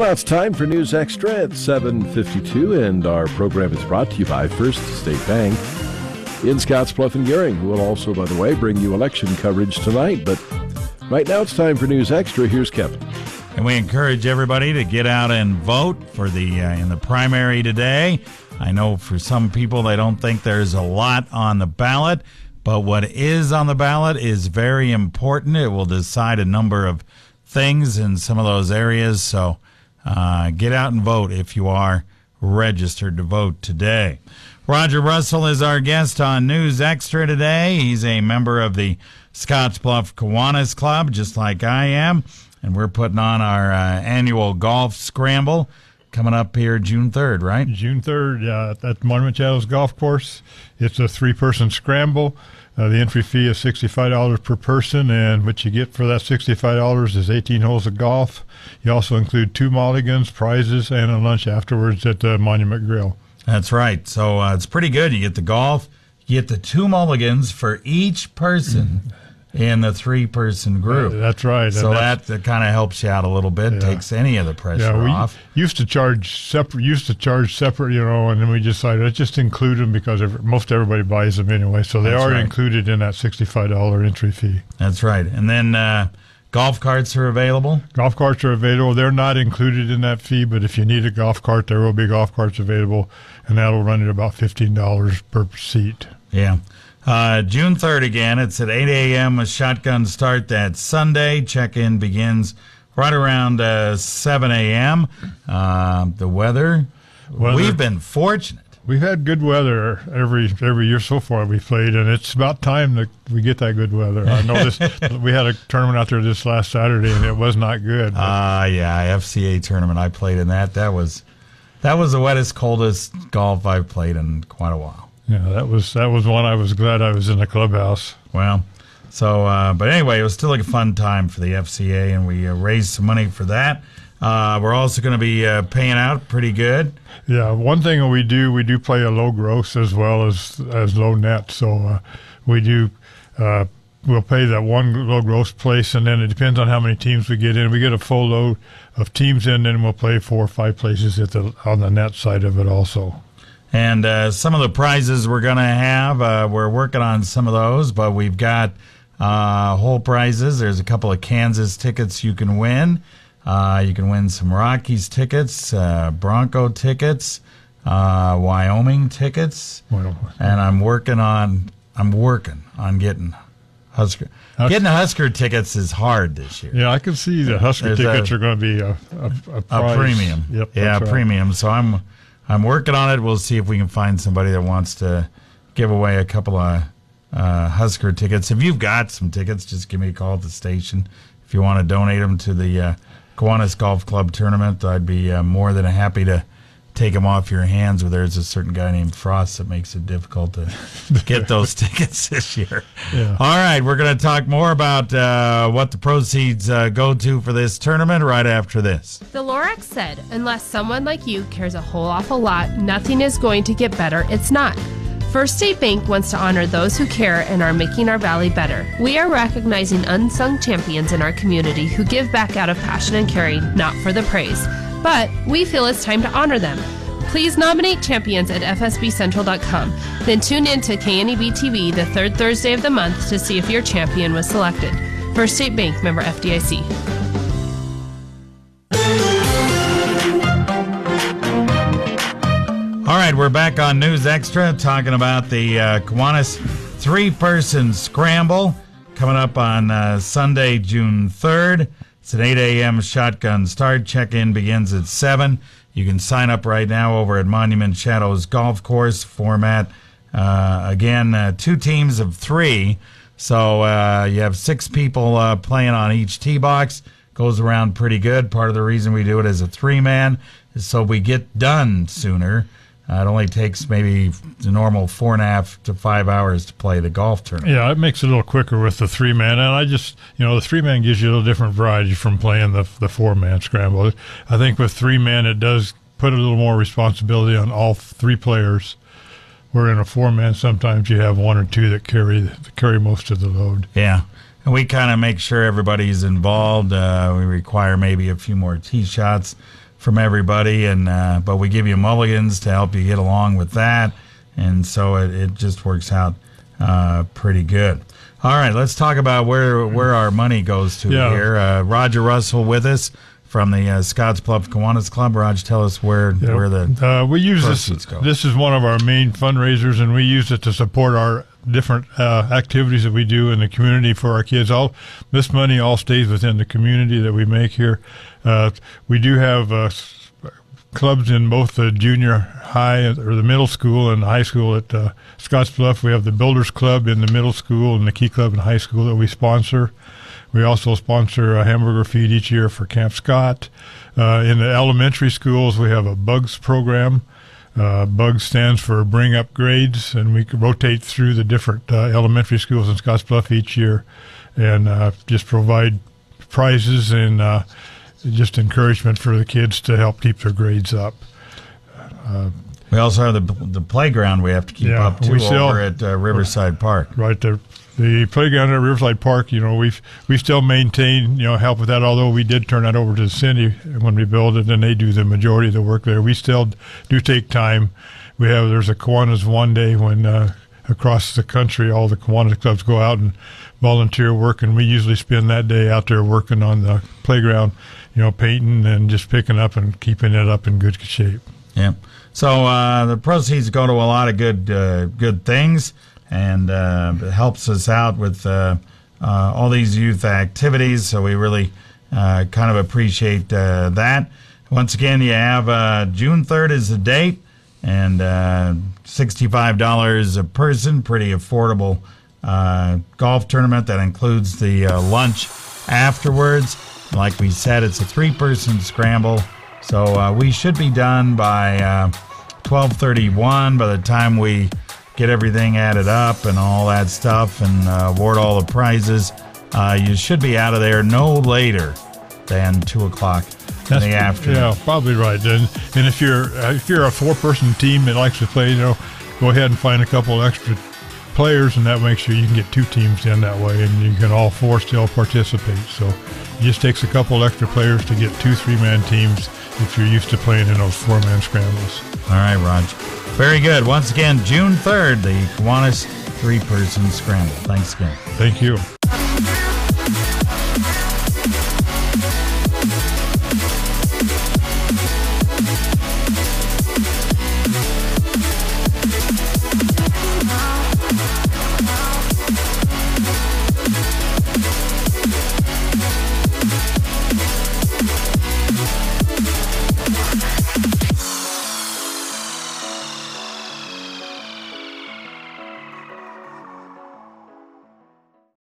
Well, now it's time for News Extra at 7:52, and our program is brought to you by First State Bank in Scottsbluff and Gering, who will also, by the way, bring you election coverage tonight. But right now it's time for News Extra. Here's Kevin. And we encourage everybody to get out and vote for the in the primary today. I know for some people they don't think there's a lot on the ballot, but what is on the ballot is very important. It will decide a number of things in some of those areas, so get out and vote if you are registered to vote today. Roger Russell is our guest on News Extra today. He's a member of the Scottsbluff Kiwanis Club, just like I am, and we're putting on our annual Golf Scramble coming up here June 3rd, right? June 3rd, at Monument Shadows Golf Course. It's a three-person scramble. The entry fee is $65 per person, and what you get for that $65 is 18 holes of golf. You also include 2 mulligans, prizes, and a lunch afterwards at the Monument Grill. That's right. So it's pretty good. You get the golf, you get the 2 mulligans for each person in the 3-person group. That's right. So that kind of helps you out a little bit, takes any of the pressure off. Used to charge separate, and then we decided let's just include them because most everybody buys them anyway. So they are included in that $65 entry fee. That's right. And then golf carts are available? Golf carts are available. They're not included in that fee, but if you need a golf cart, there will be golf carts available, and that'll run at about $15 per seat. Yeah. June 3rd again. It's at 8 a.m. A shotgun start that Sunday. Check-in begins right around 7 a.m. The weather, we've been fortunate. We've had good weather every year so far we played, and it's about time that we get that good weather. I know we had a tournament out there this last Saturday, and it was not good. FCA tournament. I played in that. That was the wettest, coldest golf I've played in quite a while. Yeah, that was one I was glad I was in the clubhouse. Well, so but anyway, it was still like a fun time for the FCA, and we raised some money for that. We're also going to be paying out pretty good. Yeah, one thing we do play a low gross as well as low net. So we'll pay that one low gross place, and then it depends on how many teams we get in. We get a full load of teams in, then we'll play 4 or 5 places on the net side of it also. And some of the prizes we're going to have, we're working on some of those, but we've got whole prizes. There's a couple of Kansas tickets you can win. You can win some Rockies tickets, Bronco tickets, Wyoming tickets, and I'm working on getting Husker. Getting Husker tickets is hard this year. Yeah, I can see the Husker tickets are going to be a premium. Yep, yeah, premium. So I'm working on it. We'll see if we can find somebody that wants to give away a couple of Husker tickets. If you've got some tickets, just give me a call at the station. If you want to donate them to the Kiwanis Golf Club tournament, I'd be more than happy to take them off your hands. There's a certain guy named Frost that makes it difficult to get those tickets this year. Yeah. All right, we're going to talk more about what the proceeds go to for this tournament right after this. The Lorax said, unless someone like you cares a whole awful lot, nothing is going to get better. It's not. First State Bank wants to honor those who care and are making our valley better. We are recognizing unsung champions in our community who give back out of passion and caring, not for the praise. But we feel it's time to honor them. Please nominate champions at fsbcentral.com. Then tune in to KNEB TV the 3rd Thursday of the month to see if your champion was selected. First State Bank, member FDIC. All right, we're back on News Extra talking about the Kiwanis 3-person scramble coming up on Sunday, June 3rd. It's an 8 a.m. shotgun start. Check-in begins at 7. You can sign up right now over at Monument Shadows Golf Course format. Again, 2 teams of 3. So you have 6 people playing on each tee box. Goes around pretty good. Part of the reason we do it as a 3-man is so we get done sooner. It only takes maybe the normal 4.5 to 5 hours to play the golf tournament. Yeah, it makes it a little quicker with the 3-man. And I just, the 3-man gives you a little different variety from playing the 4-man scramble. I think with 3-man, it does put a little more responsibility on all 3 players. Where in a 4-man, sometimes you have 1 or 2 that carry most of the load. Yeah. And we kind of make sure everybody's involved. We require maybe a few more tee shots from everybody, and but we give you mulligans to help you get along with that, and so it just works out pretty good. All right, let's talk about where our money goes to here. Roger Russell with us from the Scottsbluff Kiwanis Club. Raj, tell us where the we use proceeds go. This is one of our main fundraisers, and we use it to support our different activities that we do in the community for our kids. This money all stays within the community that we make here. We do have clubs in both the junior high or the middle school and the high school at Scottsbluff. We have the Builders Club in the middle school and the Key Club in high school that we sponsor. We also sponsor a hamburger feed each year for Camp Scott. In the elementary schools, we have a BUGS program. BUGS stands for Bring Up Grades, and we rotate through the different elementary schools in Scottsbluff each year and just provide prizes and just encouragement for the kids to help keep their grades up. We also have the playground we have to keep up too over at Riverside Park. Right there. The playground at Riverside Park, we still maintain, help with that, although we did turn that over to the city when we built it, and they do the majority of the work there. We still do take time. There's a Kiwanis One Day when across the country all the Kiwanis clubs go out and volunteer work, and we usually spend that day out there working on the playground, painting and just picking up and keeping it up in good shape. Yeah. So the proceeds go to a lot of good things, and it helps us out with all these youth activities. So we really kind of appreciate that. Once again, you have June 3rd is the date, and $65 a person, pretty affordable golf tournament that includes the lunch afterwards. Like we said, it's a 3-person scramble, so we should be done by 12:31 by the time we get everything added up and all that stuff and award all the prizes. You should be out of there no later than 2 o'clock in the afternoon. Yeah, probably right. And if you're a 4-person team that likes to play, go ahead and find a couple extra players, and that makes sure you can get 2 teams in that way, and you can all 4 still participate. So it just takes a couple extra players to get 2 3-man teams if you're used to playing in those 4-man scrambles. All right, Raj. Very good. Once again, June 3rd, the Kiwanis 3-person scramble. Thanks again. Thank you.